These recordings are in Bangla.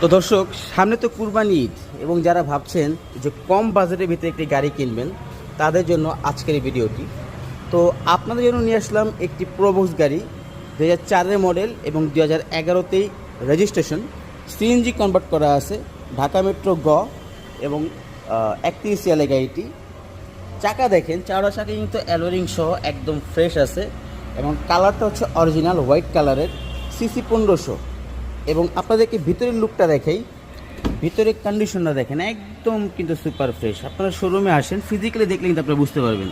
তো দর্শক, সামনে তো কুরবানি ঈদ এবং যারা ভাবছেন যে কম বাজেটের ভিতরে একটি গাড়ি কিনবেন তাদের জন্য আজকের এই ভিডিওটি। তো আপনাদের জন্য নিয়ে আসলাম একটি প্রোবক্স গাড়ি 2004-এর মডেল এবং 2011-তেই রেজিস্ট্রেশন, সিএনজি কনভার্ট করা আছে, ঢাকা মেট্রো গ এবং 31 সিএল গাড়িটি। চাকা দেখেন, চারটা চাকা কিন্তু অ্যালোরিং সহ একদম ফ্রেশ আছে এবং কালারটা হচ্ছে অরিজিনাল হোয়াইট কালারের, সিসি 1500। এবং আপনাদেরকে ভিতরের লুকটা দেখাই, ভিতরের কন্ডিশনটা দেখেন একদম কিন্তু সুপার ফ্রেশ। আপনারা শোরুমে আসেন, ফিজিক্যালি দেখলে কিন্তু আপনারা বুঝতে পারবেন।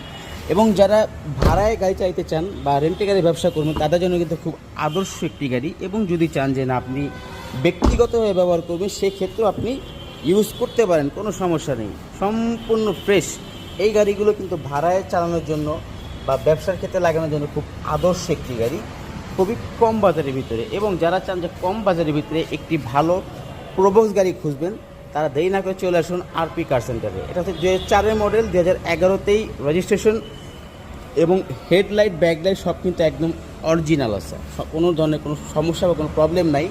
এবং যারা ভাড়ায় গাড়ি চাইতে চান বা রেন্টে গাড়ি ব্যবসা করবেন তাদের জন্য কিন্তু খুব আদর্শ একটি গাড়ি। এবং যদি চান যে না আপনি ব্যক্তিগতভাবে ব্যবহার করবেন সেক্ষেত্রেও আপনি ইউজ করতে পারেন, কোনো সমস্যা নেই, সম্পূর্ণ ফ্রেশ। এই গাড়িগুলো কিন্তু ভাড়ায় চালানোর জন্য বা ব্যবসার ক্ষেত্রে লাগানোর জন্য খুব আদর্শ একটি গাড়ি, খুবই কম বাজারের ভিতরে। এবং যারা চান যে কম বাজারের ভিতরে একটি ভালো প্রোবক্স গাড়ি খুঁজবেন তারা দেরি না করে চলে আসুন আরপি কার সেন্টারে। এটা হচ্ছে 2004-এর মডেল, 2011-তেই রেজিস্ট্রেশন এবং হেডলাইট ব্যাকলাইট সব কিন্তু একদম অরিজিনাল আছে, কোনো ধরনের কোনো সমস্যা বা কোনো প্রবলেম নাই।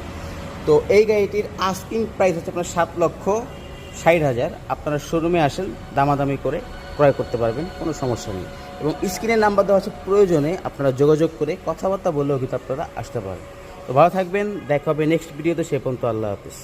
তো এই গাড়িটির আস্কিং প্রাইস হচ্ছে আপনার 7,60,000। আপনারা শোরুমে আসেন, দামাদামি করে ক্রয় করতে পারবেন, কোনো সমস্যা নেই। এবং স্ক্রিনের নাম্বার দেওয়া আছে, প্রয়োজনে আপনারা যোগাযোগ করে কথাবার্তা বললেও কিন্তু আপনারা আসতে পারেন। তো ভালো থাকবেন, দেখা হবে নেক্সট ভিডিওতে, সে পর্যন্ত আল্লাহ হাফিজ।